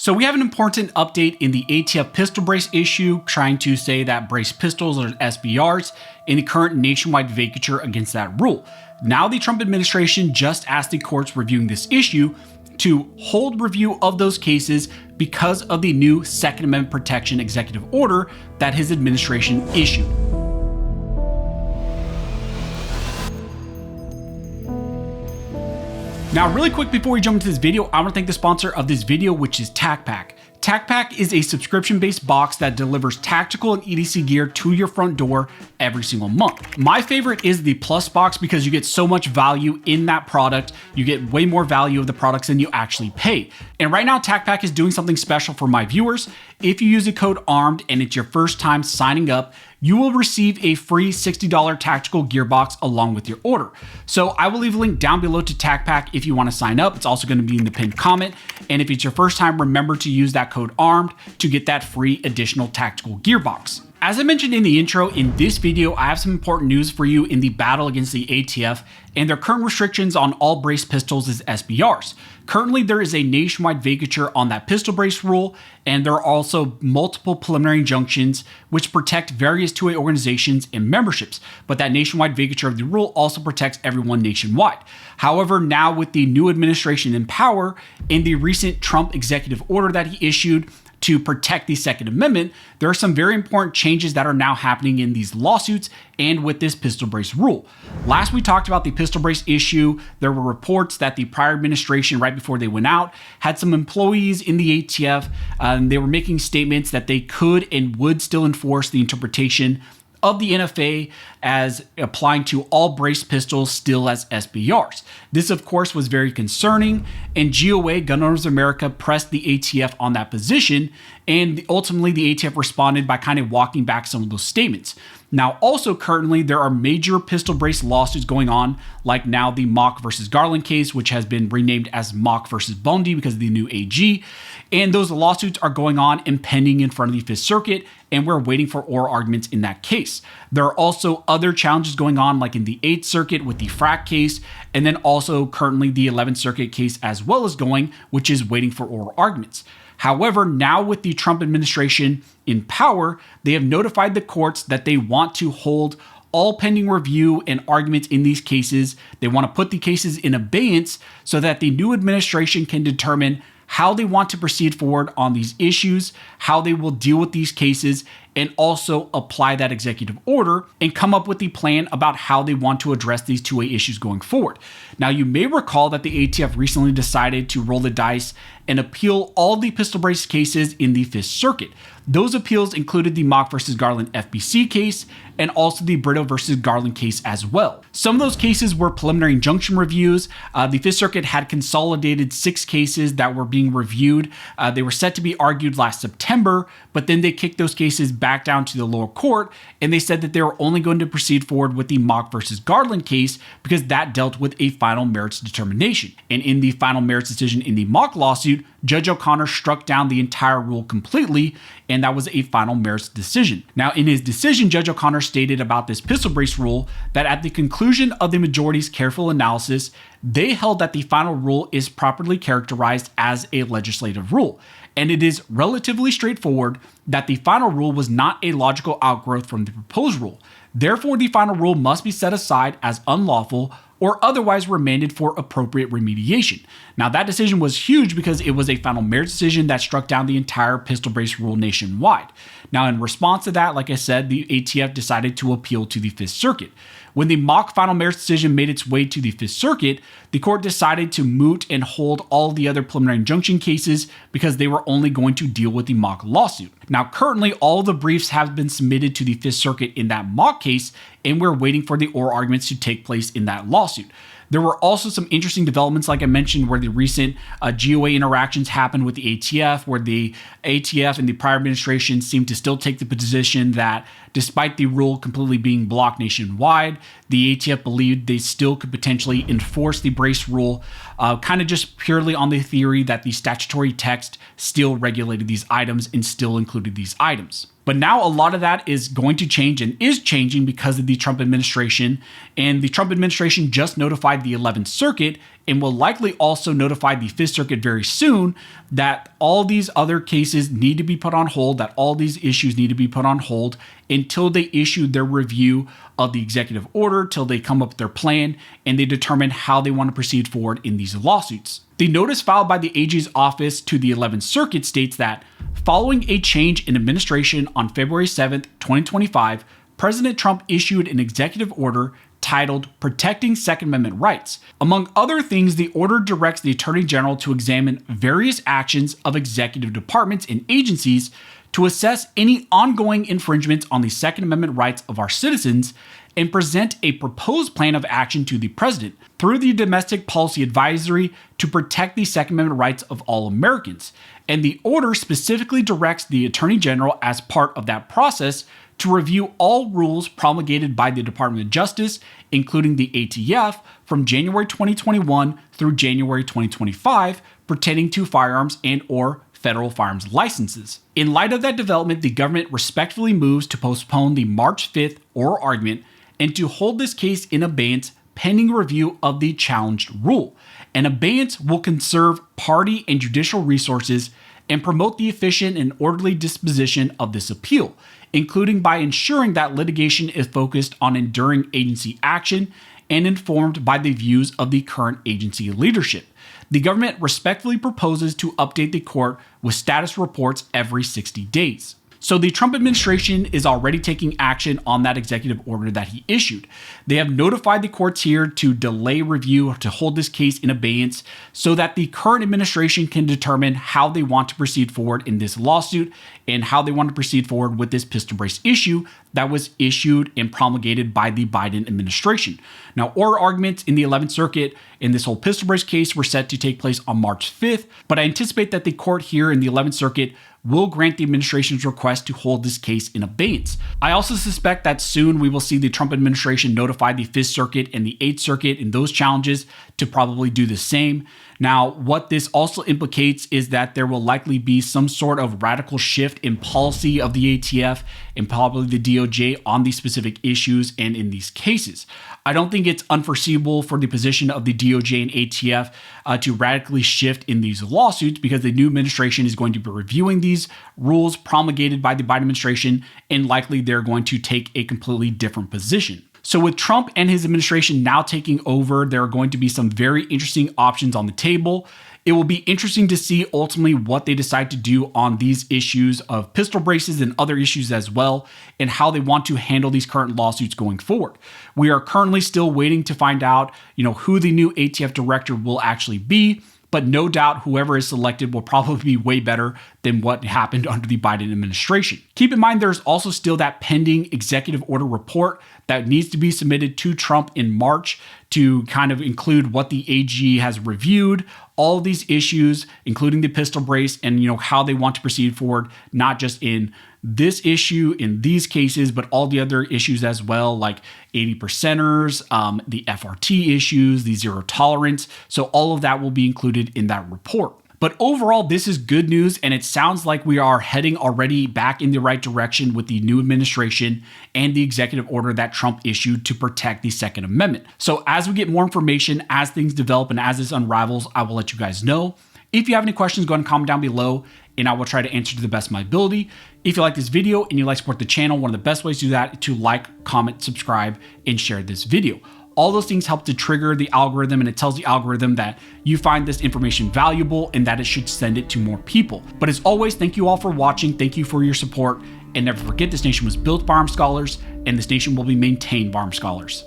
So we have an important update in the ATF pistol brace issue, trying to say that brace pistols are SBRs in the current nationwide vacatur against that rule. Now the Trump administration just asked the courts reviewing this issue to hold review of those cases because of the new Second Amendment protection executive order that his administration issued. Now, really quick before we jump into this video, I want to thank the sponsor of this video, which is TacPack. TacPack is a subscription-based box that delivers tactical and EDC gear to your front door every single month. My favorite is the Plus box because you get so much value in that product. You get way more value of the products than you actually pay. And right now, TacPack is doing something special for my viewers. If you use the code ARMED and it's your first time signing up, you will receive a free $60 tactical gearbox along with your order. So I will leave a link down below to TacPack if you want to sign up. It's also going to be in the pinned comment. And if it's your first time, remember to use that code ARMED to get that free additional tactical gearbox. As I mentioned in the intro, in this video, I have some important news for you in the battle against the ATF and their current restrictions on all brace pistols as SBRs. Currently, there is a nationwide vacatur on that pistol brace rule, and there are also multiple preliminary injunctions which protect various 2A organizations and memberships, but that nationwide vacatur of the rule also protects everyone nationwide. However, now with the new administration in power and the recent Trump executive order that he issued to protect the Second Amendment, there are some very important changes that are now happening in these lawsuits and with this pistol brace rule. Last we talked about the pistol brace issue, there were reports that the prior administration, right before they went out, had some employees in the ATF, and they were making statements that they could and would still enforce the interpretation of the NFA as applying to all brace pistols still as SBRs. This, of course, was very concerning, and GOA, Gun Owners of America, pressed the ATF on that position, and ultimately the ATF responded by kind of walking back some of those statements. Now, also currently, there are major pistol brace lawsuits going on, like now the Mock versus Garland case, which has been renamed as Mock versus Bundy because of the new AG. And those lawsuits are going on and pending in front of the Fifth Circuit, and we're waiting for oral arguments in that case. There are also other challenges going on, like in the 8th Circuit with the frack case, and then also currently the 11th Circuit case as well is going, which is waiting for oral arguments. However, now with the Trump administration in power, they have notified the courts that they want to hold all pending review and arguments in these cases. They want to put the cases in abeyance so that the new administration can determine how they want to proceed forward on these issues, how they will deal with these cases, and also apply that executive order and come up with the plan about how they want to address these 2A issues going forward. Now, you may recall that the ATF recently decided to roll the dice and appeal all the pistol brace cases in the Fifth Circuit. Those appeals included the Mock versus Garland FBC case and also the Brito versus Garland case as well. Some of those cases were preliminary injunction reviews. The Fifth Circuit had consolidated 6 cases that were being reviewed. They were set to be argued last September, but then they kicked those cases back down to the lower court, and they said that they were only going to proceed forward with the Mock versus Garland case because that dealt with a final merits determination. And in the final merits decision in the Mock lawsuit, Judge O'Connor struck down the entire rule completely, and that was a final merits decision. Now, in his decision, Judge O'Connor stated about this pistol brace rule that at the conclusion of the majority's careful analysis, they held that the final rule is properly characterized as a legislative rule. And it is relatively straightforward that the final rule was not a logical outgrowth from the proposed rule. Therefore, the final rule must be set aside as unlawful or otherwise remanded for appropriate remediation. Now, that decision was huge because it was a final merits decision that struck down the entire pistol brace rule nationwide. Now, in response to that, like I said, the ATF decided to appeal to the Fifth Circuit. When the Mock final merits decision made its way to the Fifth Circuit, the court decided to moot and hold all the other preliminary injunction cases because they were only going to deal with the Mock lawsuit. Now, currently, all the briefs have been submitted to the Fifth Circuit in that Mock case, and we're waiting for the oral arguments to take place in that lawsuit. There were also some interesting developments, like I mentioned, where the recent GOA interactions happened with the ATF, where the ATF and the prior administration seemed to still take the position that despite the rule completely being blocked nationwide, the ATF believed they still could potentially enforce the brace rule, kind of just purely on the theory that the statutory text still regulated these items and still included these items. But now a lot of that is going to change and is changing because of the Trump administration. And the Trump administration just notified the 11th Circuit and will likely also notify the 5th Circuit very soon that all these other cases need to be put on hold, that all these issues need to be put on hold until they issue their review of the executive order, till they come up with their plan and they determine how they want to proceed forward in these lawsuits. The notice filed by the AG's office to the 11th Circuit states that following a change in administration on February 7th, 2025, President Trump issued an executive order titled Protecting Second Amendment Rights. Among other things, the order directs the Attorney General to examine various actions of executive departments and agencies to assess any ongoing infringements on the Second Amendment rights of our citizens and present a proposed plan of action to the President through the Domestic Policy Advisory to protect the Second Amendment rights of all Americans. And the order specifically directs the Attorney General as part of that process to review all rules promulgated by the Department of Justice, including the ATF, from January 2021 through January 2025 pertaining to firearms and/or federal firearms licenses. In light of that development, the government respectfully moves to postpone the March 5th oral argument and to hold this case in abeyance pending review of the challenged rule. An abeyance will conserve party and judicial resources and promote the efficient and orderly disposition of this appeal, including by ensuring that litigation is focused on enduring agency action and informed by the views of the current agency leadership. The government respectfully proposes to update the court with status reports every 60 days. So the Trump administration is already taking action on that executive order that he issued. They have notified the courts here to delay review, to hold this case in abeyance so that the current administration can determine how they want to proceed forward in this lawsuit and how they want to proceed forward with this pistol brace issue that was issued and promulgated by the Biden administration. Now, oral arguments in the 11th Circuit in this whole pistol brace case were set to take place on March 5th, but I anticipate that the court here in the 11th Circuit will grant the administration's request to hold this case in abeyance. I also suspect that soon we will see the Trump administration notify the 5th Circuit and the 8th Circuit in those challenges to probably do the same. Now, what this also implicates is that there will likely be some sort of radical shift in policy of the ATF and probably the DOJ on these specific issues and in these cases. I don't think it's unforeseeable for the position of the DOJ and ATF to radically shift in these lawsuits because the new administration is going to be reviewing these rules promulgated by the Biden administration, and likely they're going to take a completely different position. So with Trump and his administration now taking over, there are going to be some very interesting options on the table. It will be interesting to see ultimately what they decide to do on these issues of pistol braces and other issues as well, and how they want to handle these current lawsuits going forward. We are currently still waiting to find out, who the new ATF director will actually be. But no doubt whoever is selected will probably be way better than what happened under the Biden administration. Keep in mind, there's also still that pending executive order report that needs to be submitted to Trump in March to kind of include what the AG has reviewed, all of these issues, including the pistol brace, and how they want to proceed forward, not just in this issue, in these cases, but all the other issues as well, like 80%ers, the FRT issues, the zero tolerance. So all of that will be included in that report. But overall, this is good news, and it sounds like we are heading already back in the right direction with the new administration and the executive order that Trump issued to protect the Second Amendment. So as we get more information, as things develop, and as this unravels, I will let you guys know. If you have any questions, go ahead and comment down below, and I will try to answer to the best of my ability. If you like this video and you like to support the channel, one of the best ways to do that is to like, comment, subscribe, and share this video. All those things help to trigger the algorithm, and it tells the algorithm that you find this information valuable and that it should send it to more people. But as always, thank you all for watching. Thank you for your support. And never forget, this nation was built by armed scholars, and this nation will be maintained by armed scholars.